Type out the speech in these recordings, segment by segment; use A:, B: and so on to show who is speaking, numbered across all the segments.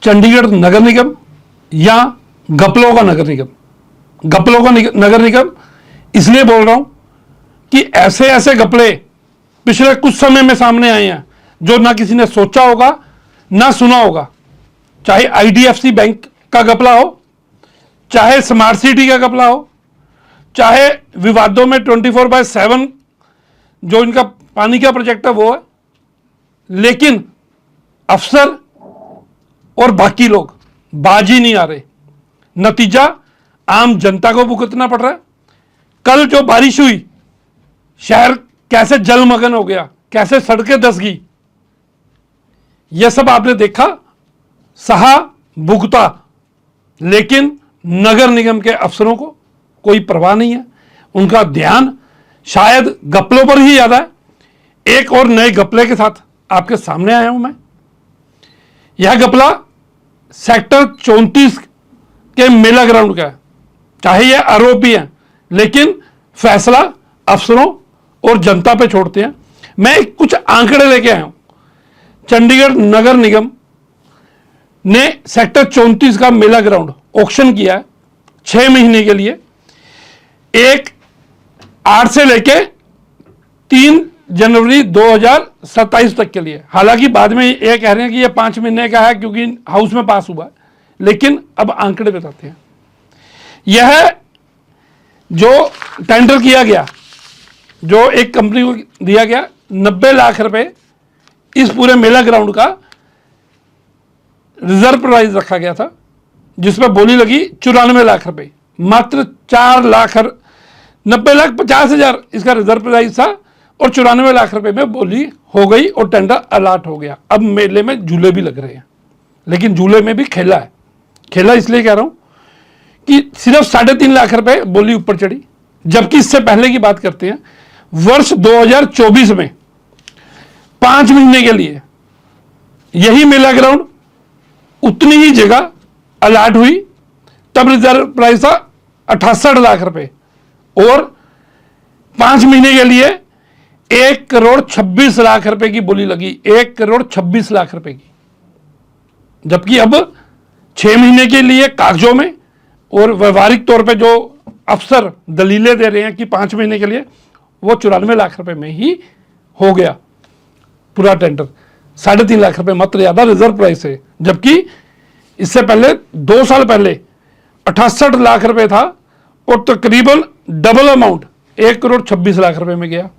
A: चंडीगढ़ नगर निगम या घपलों का नगर निगम। घपलों का नगर निगम इसलिए बोल रहा हूं कि ऐसे ऐसे घपले पिछले कुछ समय में सामने आए हैं जो ना किसी ने सोचा होगा ना सुना होगा। चाहे आईडीएफसी बैंक का घपला हो, चाहे स्मार्ट सिटी का घपला हो, चाहे विवादों में 24/7 जो इनका पानी का प्रोजेक्ट है वो है, लेकिन अफसर और बाकी लोग बाजी नहीं आ रहे। नतीजा आम जनता को भुगतना पड़ रहा है। कल जो बारिश हुई, शहर कैसे जलमग्न हो गया, कैसे सड़कें धंस गई, यह सब आपने देखा, सहा, भुगता, लेकिन नगर निगम के अफसरों को कोई परवाह नहीं है। उनका ध्यान शायद घपलों पर ही ज्यादा है। एक और नए घपले के साथ आपके सामने आया हूं मैं। यह घपला सेक्टर 34 के मेला ग्राउंड का है। चाहे यह आरोपी है, लेकिन फैसला अफसरों और जनता पे छोड़ते हैं। मैं कुछ आंकड़े लेके आया हूं। चंडीगढ़ नगर निगम ने सेक्टर 34 का मेला ग्राउंड ऑक्शन किया है 6 महीने के लिए, 1/8 से लेके 3 जनवरी 2027 तक के लिए। हालांकि बाद में ये कह रहे हैं कि ये 5 महीने का है क्योंकि हाउस में पास हुआ है, लेकिन अब आंकड़े बताते हैं। यह जो टेंडर किया गया, जो एक कंपनी को दिया गया, 90 लाख रुपए इस पूरे मेला ग्राउंड का रिजर्व प्राइस रखा गया था, जिसमें बोली लगी 94 लाख रुपए। मात्र 90,50,000 इसका रिजर्व प्राइस था और 94 लाख रुपए में बोली हो गई और टेंडर अलॉट हो गया। अब मेले में झूले भी लग रहे हैं, लेकिन झूले में भी खेला है। खेला इसलिए कह रहा हूं कि सिर्फ 3.5 लाख रुपए बोली ऊपर चढ़ी। जबकि इससे पहले की बात करते हैं, वर्ष 2024 में 5 महीने के लिए यही मेला ग्राउंड उतनी ही जगह अलॉट हुई, तब रिजर्व प्राइस था 68 लाख रुपए और 5 महीने के लिए 1,26,00,000 रुपए की बोली लगी। 1,26,00,000 रुपए की। जबकि अब 6 महीने के लिए कागजों में और व्यवहारिक तौर पे जो अफसर दलीलें दे रहे हैं कि 5 महीने के लिए, वो 94 लाख रुपए में ही हो गया पूरा टेंडर। 3.5 लाख रुपए मात्र ज्यादा रिजर्व प्राइस है। जबकि इससे पहले 2 साल पहले 68 लाख रुपए था और तकरीबन डबल अमाउंट 1,26,00,000 रुपए में गया।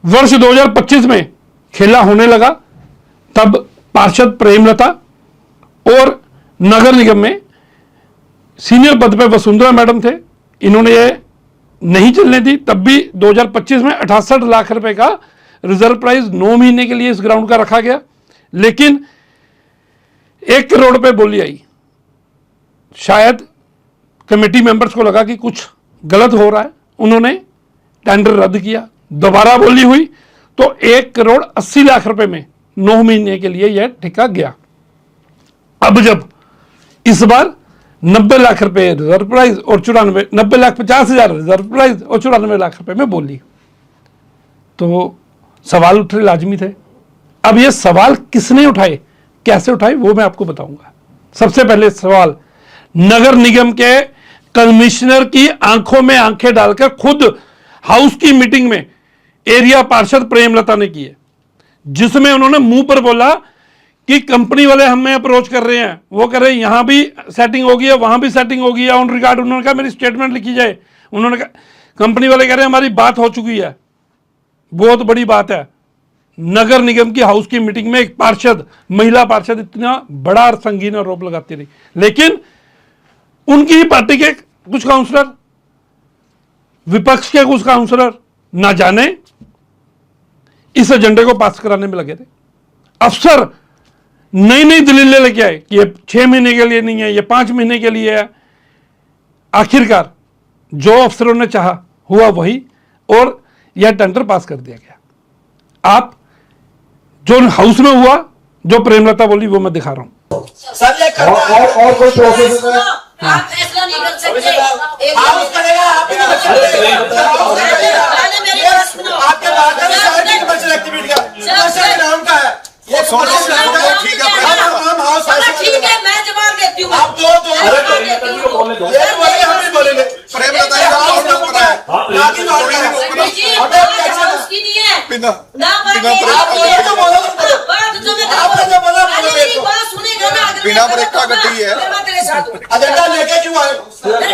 A: वर्ष 2025 में खेला होने लगा, तब पार्षद प्रेमलता और नगर निगम में सीनियर पद पे वसुंधरा मैडम थे, इन्होंने ये नहीं चलने दी। तब भी 2025 में 68 लाख रुपए का रिजर्व प्राइस 9 महीने के लिए इस ग्राउंड का रखा गया, लेकिन 1 करोड़ रुपए बोली आई। शायद कमेटी मेंबर्स को लगा कि कुछ गलत हो रहा है, उन्होंने टेंडर रद्द किया। दोबारा बोली हुई तो 1,80,00,000 रुपए में 9 महीने के लिए यह ठेका गया। अब जब इस बार 90 लाख रुपए रिजर्व प्राइस और 90,50,000 रिजर्व प्राइस और 94 लाख रुपए में बोली, तो सवाल उठने लाजमी थे। अब ये सवाल किसने उठाए, कैसे उठाए, वो मैं आपको बताऊंगा। सबसे पहले सवाल नगर निगम के कमिश्नर की आंखों में आंखें डालकर खुद हाउस की मीटिंग में एरिया पार्षद प्रेमलता ने की है, जिसमें उन्होंने मुंह पर बोला कि कंपनी वाले हमें अप्रोच कर रहे हैं, वो कह रहे हैं यहां भी सेटिंग होगी है, वहां भी सेटिंग होगी है, ऑन रिकॉर्ड। उन्होंने कहा मेरी स्टेटमेंट लिखी जाए। उन्होंने कहा, कंपनी वाले कह रहे हैं हमारी बात हो चुकी है। बहुत बड़ी बात है, नगर निगम की हाउस की मीटिंग में एक पार्षद, महिला पार्षद इतना बड़ा और संगीन आरोप लगाती रही, लेकिन उनकी ही पार्टी के कुछ काउंसलर, विपक्ष के कुछ काउंसलर ना जाने इस एजेंडे को पास कराने में लगे थे। अफसर नई नई दलीलें लेके आए कि ये 6 महीने के लिए नहीं है, ये 5 महीने के लिए है। आखिरकार जो अफसरों ने चाहा हुआ वही, और यह टेंडर पास कर दिया गया। आप जो हाउस में हुआ, जो प्रेमलता बोली, वो मैं दिखा रहा हूं।
B: और कोई प्रोसेस है?
C: आप फैसला नहीं कर सकते।
B: हाउस करेगा, आप ही कर सकते आपके बात में सारे कमर्शियल एक्टिविटी का ग्राउंड का है, ये सोशल ग्राउंड है। ठीक है, हम हाउस अरे
C: देती हूँ।
B: ये बोले हम भी बोलेंगे प्रेमलता जी का ऑर्डर पड़ा है ना कि ऑर्डर है
C: जी, बात उसकी नहीं है।
D: बिना
C: ना बात
D: बिना
C: ये-
D: ब्रेक
B: आप बोलो तो बोलो
C: हाँ, बात जो मैं
B: आपने जो बोला
C: अरे
B: बोलो
C: मेरी
B: देखो
C: बात सुनेगा ना, अगर
D: बिना
C: मैं
D: ब्रेक का
C: गलत
D: गड्डी है।
C: होगा, फिर मैं तेरे साथ हूँ।
B: एजेंडा लेके क्यों आए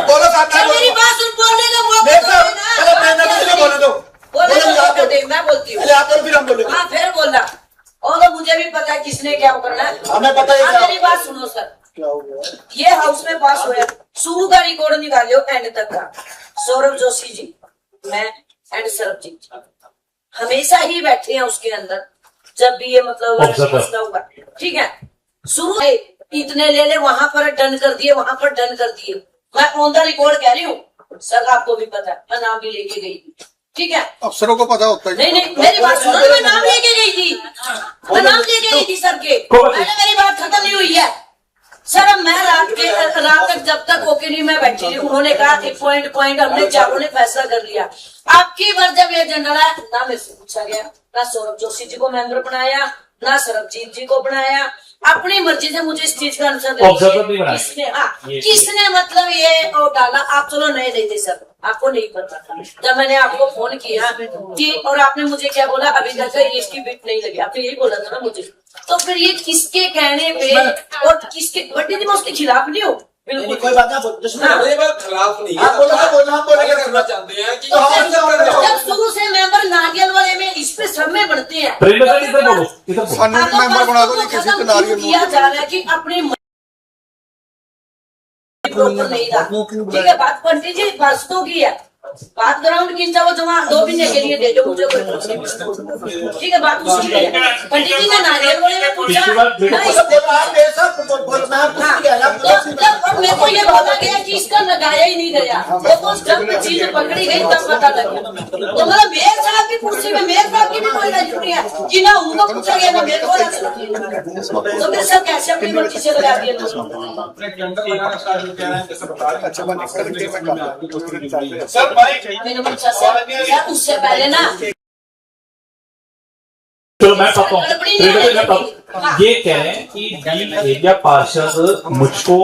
B: बोलो साथ
C: सर,
B: में
C: मेरी बात सुन, बोलने का मौका
B: देख
C: तो
B: लो
C: देना।
B: चलो प्रेमलता जी को बोले दो
C: बोलने
B: बोलो
C: का
B: आप
C: मौका
B: बोलो
C: दे, मैं बोलती हूँ।
B: पहले आप बोलो फिर हम बोलेंगे
C: हाँ, फिर बोलना। और तो मुझे भी पता है किसने क्या करना है।
B: हमें पता ही
C: हाँ,
B: क्या
C: मेरी बात सुनो सर,
B: क्या हो गया
C: ये हाउस में पास हुआ, शुरू का रिकॉर्ड निकालियो एंड तक का। सौरभ जोशी जी, मैं एंड सरबजीत जी हमेशा ही बैठे हैं उसके अंदर, जब भी ये मतलब मसला हुआ, ठीक है। शुरू से इतने ले ले, वहां पर डन कर दिए, वहां पर डन कर दिए। मैं ऑन द रिकॉर्ड कह रही हूँ सर, आपको भी पता है, मैं नाम भी लेके गई थी, ठीक है।
D: अफसरों को पता होता है
C: नहीं नहीं, मेरी बात सुनो, मैं नाम लेके गई थी, मैं नाम लेके गई थी सर के। मैंने, मेरी बात खत्म नहीं हुई है सर। अब मैं रात तक जब तक ओके नहीं मैं बैठी रही, उन्होंने कहा कि पॉइंट हमने चारों ने फैसला कर लिया। आपकी बार जब ये एजेंडा है ना, मेरे से पूछा गया, ना सौरभ जोशी जी को मेंबर बनाया, ना सरबजीत जी को बनाया, अपनी मर्जी से मुझे इस चीज का आंसर किसने, हाँ किसने मतलब ये और डाला। आप चलो नए नहीं थे सर, आपको नहीं पता था। जब मैंने आपको फोन किया कि, और आपने मुझे क्या बोला, अभी तक इसकी बिट नहीं लगी, आपने यही बोला था ना मुझे। तो फिर ये किसके कहने पे और किसके बड्डी थी, मैं उसके खिलाफ नहीं हूँ बिल्कुल।
B: कोई बात ना दुश्मन
C: हाँ।
B: ये बात खिलाफ नहीं है आप बोलो ना बोलना हम बोलेंगे करना चाहते हैं कि
C: तो जब शुरू से मेंबर नारियल वाले में इस पे सब में बढ़ते हैं,
D: सानू मेंबर बना दो जी, किसी से नारियल
C: किया जा रहा है कि अपने प्रॉपर नहीं रहा, ठीक है। बात पंडित जी परसों की है, बात ग्राउंड की वो जमा 2 महीने के लिए दे दो मुझे, कोई ठीक है। बात उसकी है, पंडित जी ने नारियल वाले में पूछा ना इस-
B: आप ये सब बोल मैं आपको
C: हाँ,
B: किया ना
C: और मेरे को ये बोला गया कि इसका लगाया ही नहीं गया, वो तो जब चीज पकड़ी गई तब पता लगा। तो मतलब मेयर साहब की कुर्सी में मेयर साहब की भी कोई राइट नहीं है कि ना उनको पूछा गया ना मेरे को ना। तो फिर सर कैसे अपनी मर्जी से लगा दिए
B: सर भाई
C: मैंने पूछा सर उससे पहले ना
E: चलो मैं बताता हूँ, ये कह रहे हैं कि डील एरिया पार्षद मुझको,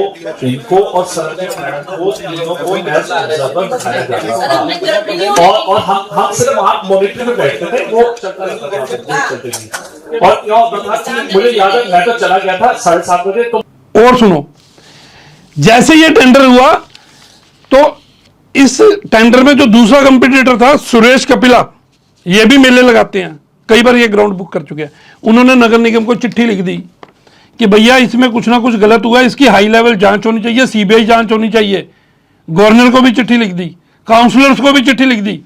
E: इनको और सरबजीत मैडम को, तीनों को एज ऑब्जर्वर बिठाया जाता था। और हम सिर्फ वहां मॉनिटर में बैठते थे, वो चलता रहता। और क्या होता था कि मुझे याद है, मैं तो चला गया था 7:30 बजे। तो
A: और सुनो, जैसे ये टेंडर हुआ तो इस टेंडर में जो दूसरा कंपटीटर था सुरेश कपिला, ये भी मेले लगाते हैं, कई बार ये ग्राउंड बुक कर चुके हैं। उन्होंने नगर निगम को चिट्ठी लिख दी कि भैया इसमें कुछ ना कुछ गलत हुआ है, इसकी हाई लेवल जांच होनी चाहिए, सीबीआई जांच होनी चाहिए। गवर्नर को भी चिट्ठी लिख दी, काउंसलर्स को भी चिट्ठी लिख दी,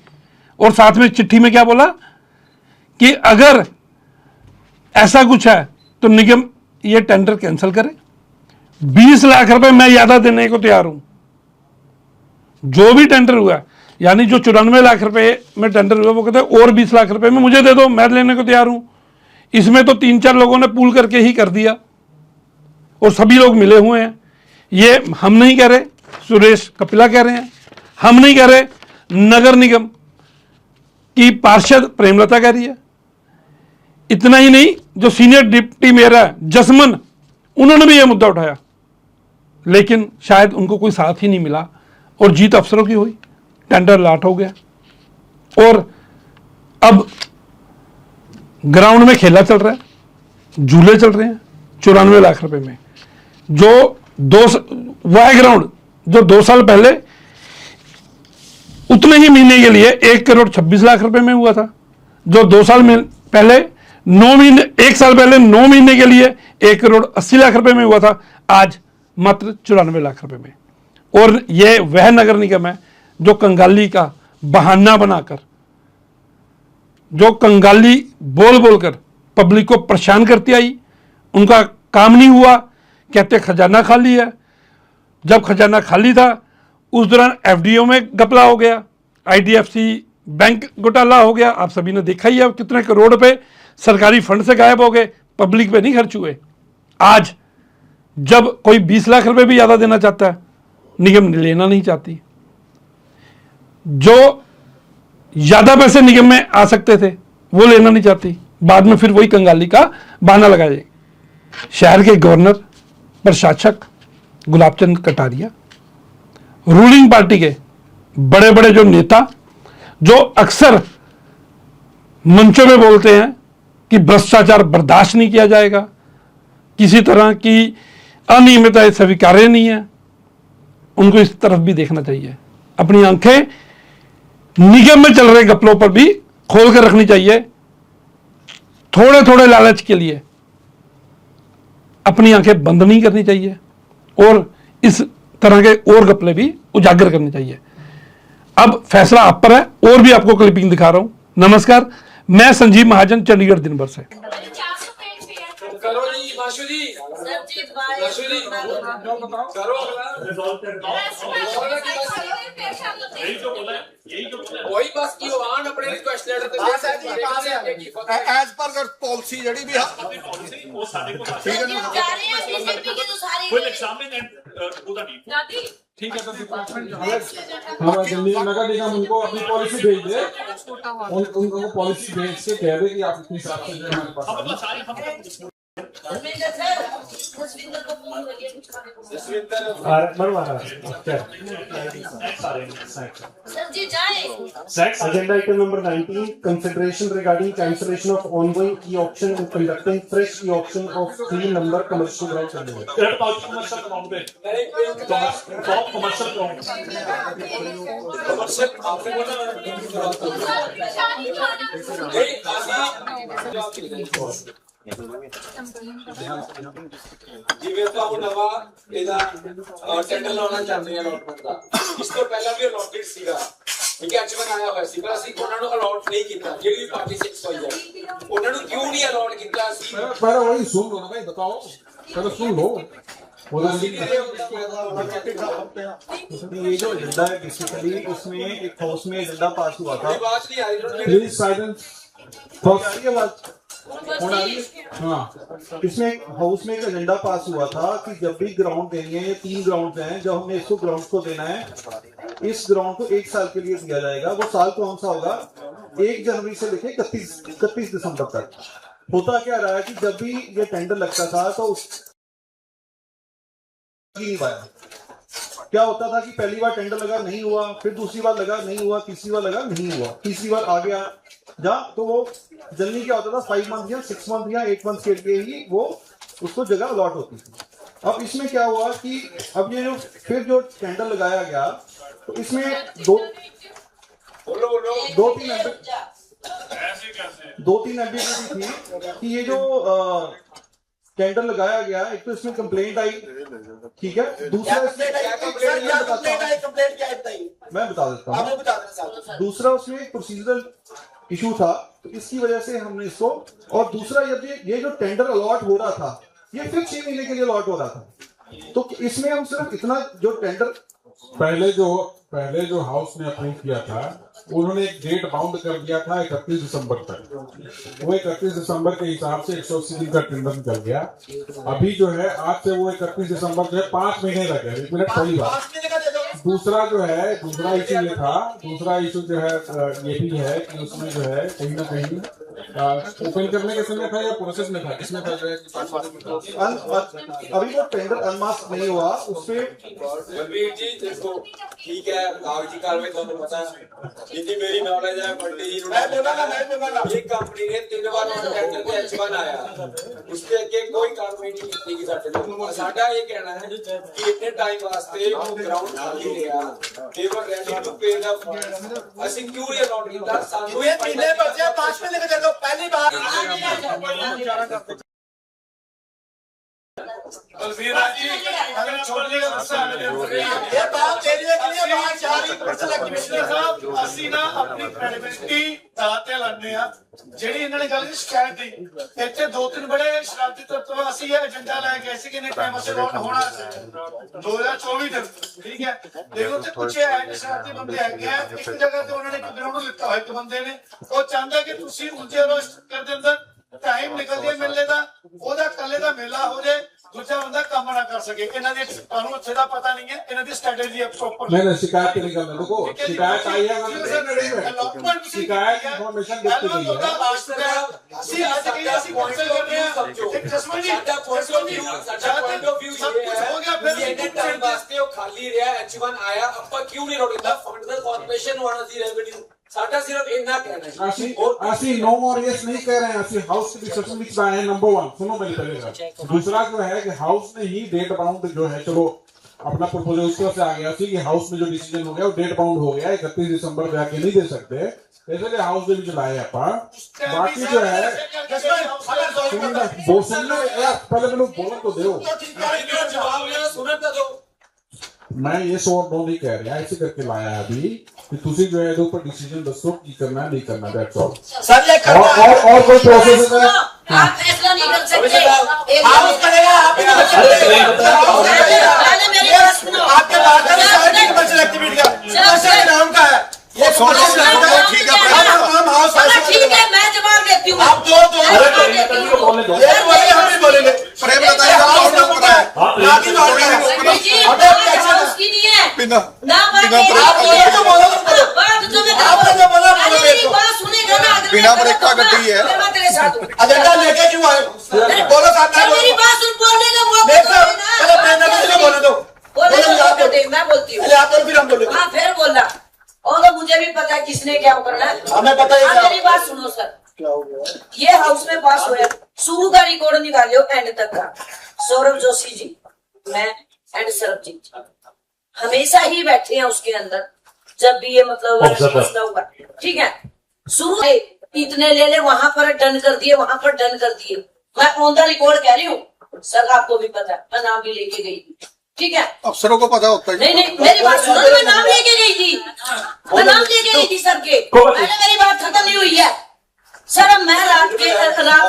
A: और साथ में चिट्ठी में क्या बोला कि अगर ऐसा कुछ है तो निगम ये टेंडर कैंसिल करे। 20 लाख रुपए मैं ज्यादा देने को तैयार हूं, जो भी टेंडर हुआ, यानी जो 94 लाख रुपए में टेंडर हुआ, वो कहते हैं और 20 लाख रुपए में मुझे दे दो, मैं लेने को तैयार हूं। इसमें तो 3-4 लोगों ने पूल करके ही कर दिया और सभी लोग मिले हुए हैं। ये हम नहीं कह रहे, सुरेश कपिला कह रहे हैं, हम नहीं कह रहे, नगर निगम की पार्षद प्रेमलता कह रही है। इतना ही नहीं, जो सीनियर डिप्टी मेयर है जसमन, उन्होंने भी यह मुद्दा उठाया, लेकिन शायद उनको कोई साथ ही नहीं मिला और जीत अफसरों की हुई, टेंडर लाट हो गया। और अब ग्राउंड में खेला चल रहा है, झूले चल रहे हैं 94 लाख रुपए में। जो वह ग्राउंड जो 2 साल पहले उतने ही महीने के लिए 1 करोड़ 26 लाख रुपए में हुआ था, जो 2 साल में पहले 9 महीने, 1 साल पहले 9 महीने के लिए 1 करोड़ 80 लाख रुपए में हुआ था, आज मात्र 94 लाख रुपए में। और यह वह नगर निगम है जो कंगाली का बहाना बनाकर, जो कंगाली बोल बोलकर पब्लिक को परेशान करती आई। उनका काम नहीं हुआ, कहते खजाना खाली है। जब खजाना खाली था उस दौरान एफडीओ में घपला हो गया, आईडीएफसी बैंक घोटाला हो गया। आप सभी ने देखा ही है कितने करोड़ रुपए सरकारी फंड से गायब हो गए, पब्लिक पे नहीं खर्च हुए। आज जब कोई 20 लाख रुपए भी ज्यादा देना चाहता है, निगम लेना नहीं चाहती। जो ज्यादा पैसे निगम में आ सकते थे वो लेना नहीं चाहती, बाद में फिर वही कंगाली का बहाना लगाए। शहर के गवर्नर, प्रशासक गुलाब चंद कटारिया, रूलिंग पार्टी के बड़े बड़े जो नेता जो अक्सर मंचों में बोलते हैं कि भ्रष्टाचार बर्दाश्त नहीं किया जाएगा, किसी तरह की अनियमितता स्वीकार्य नहीं है, उनको इस तरफ भी देखना चाहिए। अपनी आंखें निगम में चल रहे घपलों पर भी खोल कर रखनी चाहिए। थोड़े थोड़े लालच के लिए अपनी आंखें बंद नहीं करनी चाहिए और इस तरह के और घपले भी उजागर करने चाहिए। अब फैसला आप पर है और भी आपको क्लिपिंग दिखा रहा हूं। नमस्कार, मैं संजीव महाजन, चंडीगढ़ दिन भर से।
B: करो जी हिमांशु जी, हिमांशु जी करो वही बस की आन अपने रिक्वेस्ट लेटर ते
D: ਐਜ਼ ਪਰ ਪਾਲਿਸੀ ਜਿਹੜੀ ਵੀ ਠੀਕ ਹੈ ਨਾ
F: कोई एग्जामिन एंड ਉਹਦਾ ਨਹੀਂ
G: ठीक है तो डिपार्टमेंट हमारा दिल्ली नगर निगम उनको अपनी पॉलिसी भेज दे, उनको पॉलिसी भेज के कह दे कि आप इतने हिसाब से जो हमारे पास
F: हम सारे हम
H: Agenda item number 19, consideration regarding cancellation of ongoing e-auction and conducting fresh e-auction of 3 number commercial ground certificate.
F: Third party commercial account पे टॉप कमर्शियल अकाउंट
B: ਜਿਵੇਂ ਆਪਾਂ ਹੁਣ ਨਵਾਂ ਇਹਦਾ ਟੈਂਡਰ ਲਾਉਣਾ ਚਾਹੁੰਦੇ ਆ ਅਲਾਟਮੈਂਟ ਦਾ। ਇਸ ਤੋਂ ਪਹਿਲਾਂ ਵੀ ਅਲਾਟਡ ਸੀਗਾ, ਠੀਕ ਹੈ, ਐਚਮਨ ਆਇਆ ਹੋਇਆ ਸੀ, ਪਰ ਅਸੀਂ ਉਹਨਾਂ ਨੂੰ ਅਲਾਟ ਨਹੀਂ ਕੀਤਾ। ਜਿਹੜੀ ਵੀ ਪਾਰਟੀ 6 ਹੋਈ ਹੈ ਉਹਨਾਂ ਨੂੰ ਕਿਉਂ ਨਹੀਂ ਅਲਾਟ ਕੀਤਾ ਅਸੀਂ?
G: पहले वही सुन लो ना भाई, बताओ पहले सुन लो।
I: ये जो एजेंडा है बेसिकली उसमें एक हाउस में एजेंडा पास हुआ था।
B: बात नहीं आ रही
G: प्लीज साइलेंस।
I: हाँ, इसमें हाउस में एक एजेंडा पास हुआ था कि जब भी ग्राउंड देंगे, ये 3 ग्राउंड हैं, जब हमने इसको ग्राउंड को देना है, इस ग्राउंड को 1 साल के लिए दिया जाएगा। वो साल कौन सा होगा? 1 जनवरी से लेकर 31 दिसंबर तक। होता क्या रहा है कि जब भी ये टेंडर लगता था तो नहीं पाया। क्या होता था कि पहली बार टेंडर लगा, नहीं हुआ, फिर दूसरी बार लगा, नहीं हुआ, तीसरी बार लगा, नहीं हुआ, तीसरी बार आ गया जा, तो वो जल्दी क्या होता था 5 मंथ या 6 मंथ या 8 मंथ के लिए ही वो उसको जगह अलॉट होती थी। अब इसमें क्या हुआ कि अब ये जो फिर जो टेंडर लगाया गया तो इसमें दो तीन एम्बिग्यूटी थी कि ये जो टेंडर लगाया गया, एक तो इसमें कंप्लेंट आई, ठीक है, दूसरा मैं बता देता हूँ। दूसरा उसमें एक प्रोसीजरल इशू था, तो इसकी वजह से हमने इसको, और दूसरा ये जो टेंडर अलॉट हो रहा था ये फिर 6 महीने के लिए अलॉट हो रहा था। तो इसमें हम सिर्फ इतना जो टेंडर
G: पहले जो हाउस ने अप्रूव किया था उन्होंने एक डेट बाउंड कर दिया था 31 दिसंबर तक। वो 31 दिसंबर के हिसाब से 180 दिन का टेंडर निकल गया। अभी जो है आज से वो 31 दिसंबर जो है 5 महीने तक है। 1 मिनट पहली बात। दूसरा जो है दूसरा इशू ये था, दूसरा इशू जो है ये भी है कि उसमें जो है कहीं ना कहीं ओपन करने के समय था या प्रोसेस में था, किसमें था?
I: अभी वो टेंडर अनमास्क नहीं हुआ उसपे।
B: बलवीर जी देखो, ठीक है, कागजी कार्रवाई ਤੁਹਾਨੂੰ पता है, जितनी मेरी नॉलेज है बल्टी जी ये कंपनी ने 3 बार टेंडर पे H1 आया, उसके आगे कोई कार्रवाई नहीं की गई। साडा ये कहना है कि इतने टाइम वास्ते ग्राउंड खाली लिया, देवर रेडी टू पे द फंड, ਅਸੀਂ क्यों ये अलॉट ਕੀਤਾ? ਸਾਨੂੰ ਇਹ ਮਹੀਨੇ ਬਚਿਆ 5 ਮਹੀਨੇ ਦੇ ਜਦੋਂ ਪਹਿਲੀ बार बलवीर जी अगर छोटे ये बात तेरी है कि ये बात जारी पर्सनल कमिश्नर साहब ਅਸੀਂ ਨਾ ਆਪਣੀ ਕ੍ਰੈਡੀਬਿਲਿਟੀ ਦਾਤੇ ਲਾਣੇ ਆ। ਜਿਹੜੀ ਇਹਨਾਂ ਨੇ ਗੱਲ ਸ਼ਿਕਾਇਤ ਦੀ, ਇੱਥੇ 2-3 ਬੜੇ ਸ਼ਰਾਰਤੀ ਤੱਤਵ ਅਸੀਂ ਇਹ ਏਜੰਡਾ ਲੈ ਕੇ ਸੀ ਕਿ ਨੇ ਟਾਈਮ ਅਸੀਂ ਲੋਟ ਹੋਣਾ 2024 ਤੱਕ, ਠੀਕ ਹੈ। ਦੇਖੋ ਤੇ ਕੁਝ ਹੈ ਸ਼ਰਾਰਤੀ ਬੰਦੇ ਹੈਗੇ ਆ, ਇੱਕ ਜਗ੍ਹਾ ਤੇ ਉਹਨਾਂ ਨੇ ਇੱਕ ਗਰਾਊਂਡ ਲਿੱਤਾ ਹੋਇਆ, ਇੱਕ ਬੰਦੇ ਨੇ ਉਹ ਚਾਹੁੰਦਾ ਕਿ ਤੁਸੀਂ ਉਲਝੇ ਰਹੋ ਕਰ ਦੇ ਅੰਦਰ, टाइम निकल जाए मेले का, ओदा कल्ले दा मेला हो जाए, दूसरा बंदा काम ना कर सके। इन्हां दी कानून अच्छे दा पता नहीं है, इन्हां दी स्ट्रेटजी है प्रॉपर।
G: नहीं शिकायत नहीं करना, देखो शिकायत आई है, शिकायत इन्फॉर्मेशन देते गई है।
B: ਅਸੀਂ ਅੱਜ ਕੀ ਅਸੀਂ ਕੌਂਸਲ ਕਰਨੇ ਆ, ਇੱਕ ਜਸਮਨ ਜੀ ਸਾਡਾ ਪॉइंट ऑफ व्यू सब कुछ हो गया, टाइम वास्ते वो खाली रहा H1 आया ਆਪਾਂ ਕਿਉਂ ਨਹੀਂ ਰੋੜਦਾ ਫੰਡ ਦਾ ਕਾਰਪੋਰੇਸ਼ਨ ਵਾਲਾ ਦੀ ਰੈਵਨਿਊ ਸਾਡਾ ਸਿਰਫ ਇੰਨਾ ਕਹਿਣਾ ਹੈ
G: ਅਸੀਂ नो more yes नहीं कह रहे हैं ਅਸੀਂ हाउस के डिस्कशन में आए हैं नंबर 1 सुनो मेरी पहले बात दूसरा जो है कि हाउस ने ही डेट बाउंड जो है चलो अपना प्रपोजल उस तरह से आ गया थी कि हाउस में जो डिसीजन हो गया वो डेट बाउंड हो गया 31 दिसंबर पे आके नहीं दे सकते इसलिए हाउस ਦੇ ਵਿੱਚ ਲਾਏ ਆਪਾਂ बाकी जो है वो सुनना यार पहले मैंने बोलने तो दो
B: ਜਵਾਬ ਲੈਣਾ ਸੁਣਨ ਤਾਂ ਦੋ
G: मैं ये सो नो नहीं कह रहा ऐसे करके लाया है अभी कि तुसी जो है इसके ऊपर डिसीजन दसो की करना है नहीं करना दैट्स ऑल
B: सर ये
G: और कोई प्रोसेस है
C: आप फैसला नहीं कर सकते
B: हाउस करेगा आप ही नहीं कर सकते
C: पहले मेरी बात सुनो
B: आपके बात का साइड कमर्शियल एक्टिविटी का कौन नाम का है ये
D: ठीक है
B: हम हाउस
C: ठीक है मैं जवाब देती हूँ
B: आप दो
E: बोलने दो
B: ये बोले हम भी बोलेंगे
D: प्रेम बताइए हाउस नंबर पता है
B: ना की बात है
C: जी हाउस की नहीं है
D: बिना
C: ना
B: आप ये जो बोलो
C: बात जो मैं
B: आपने जो बोला
C: अरे मेरी बात सुनेगा ना अगर
D: बिना ब्रेक का गड्डी है।
C: मैं तेरे साथ हूँ
B: एजेंडा लेके क्यों आए बोलो साथ में
C: मेरी बात सुन बोलने का मौका
B: देखो
C: दो ना
B: चलो प्रेरणा किसी को बोलने दो
C: बोलने का मौका दे मैं बोलती हूँ
B: पहले आप बोलो फिर हम बोलेंगे
C: हाँ फिर बोलना और तो मुझे भी पता है किसने क्या करना है
B: हमें पता है
C: अब
B: क्या
C: मेरी बात सुनो सर
B: क्या हो गया
C: ये हाउस में पास हुआ शुरू का रिकॉर्ड निकालियो एंड तक का सौरभ जोशी जी मैं एंड सरबजीत जी हमेशा ही बैठे हैं उसके अंदर जब भी ये मतलब मसला हुआ ठीक है शुरू से इतने ले ले वहां पर डन कर दिए वहां पर डन कर दिए मैं ऑन द रिकॉर्ड कह रही हूँ सर आपको भी पता है मैं नाम भी लेके गई थी ठीक है
D: अफसरों को पता होता है
C: नहीं नहीं मेरी बात सुनो मैं नाम लेके गई थी मैं नाम लेके गई थी सर के पहले मेरी बात खत्म नहीं हुई है सर अब मैं रात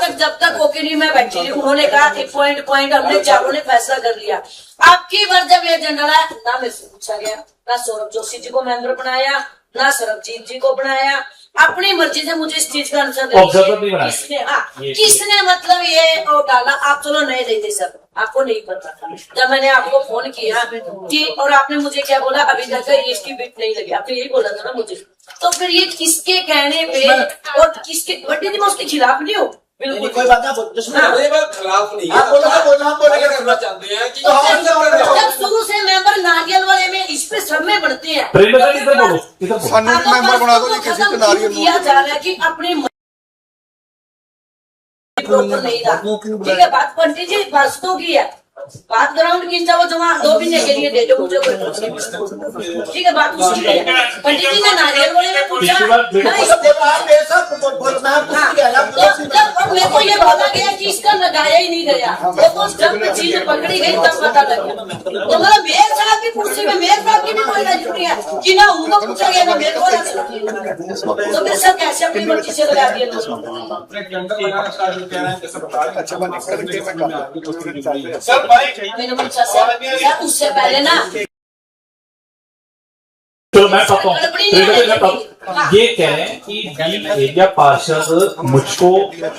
C: तक जब तक ओके नहीं मैं बैठी रही उन्होंने कहा एक पॉइंट हमने चारों ने फैसला कर लिया आपकी बार जब ये एजेंडा आया ना मेरे से पूछा गया ना सौरभ जोशी जी को मेंबर बनाया ना सरबजीत जी को बनाया अपनी मर्जी से मुझे इस चीज का आंसर किसने मतलब ये और डाला आप चलो नहीं देते सर आपको नहीं पता था जब मैंने आपको फोन किया कि और आपने मुझे क्या बोला अभी तक इसकी बिट नहीं लगी आपने यही बोला था ना मुझे तो फिर ये किसके कहने पे और किसके बड्डी थी मैं उसके खिलाफ नहीं हूँ बिल्कुल
B: कोई बात ना खिलाफ नहीं आप बोलो हम बोलेंगे करना चाहते हैं कि
C: जब शुरू से मेंबर नारियल वाले में इस पे सब में बढ़ते हैं
D: सानू मेंबर बना दो जी किसी से नारियल
C: किया जा रहा है कि अपने नहीं रहा ठीक है बात पंडित जी परस्तों की है बात ग्राउंड की वो जमा 2 महीने के लिए दे दो मुझे कोई ठीक है बात उसकी है पंडित जी ने नारियल वाले में पूछा मेरे को ये बोला गया कि इसका लगाया ही नहीं गया वो तो जब चीज पकड़ी गई तब पता लगा तो मतलब मेयर साहब की कुर्सी में मेयर साहब की भी कोई जरूरी है कि ना उनको पूछा गया ना मेरे को तो फिर सर कैसे अपनी मर्जी से लगा दिया
B: सर
C: मैंने पूछा सर उससे पहले ना
E: चलो मैं बताता हूँ ये कह रहे हैं कि डील एरिया पार्षद मुझको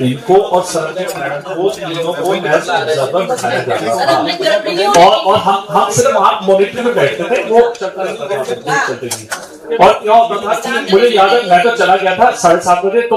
E: इनको और सरबजीत मैडम को तीनों को एज ऑब्जर्वर बिठाया जाता था और हम सिर्फ वहाँ मॉनिटरिंग में बैठते थे वो चलता नहीं और क्या होता था कि मुझे याद है मैं तो चला गया था 7:30 बजे तो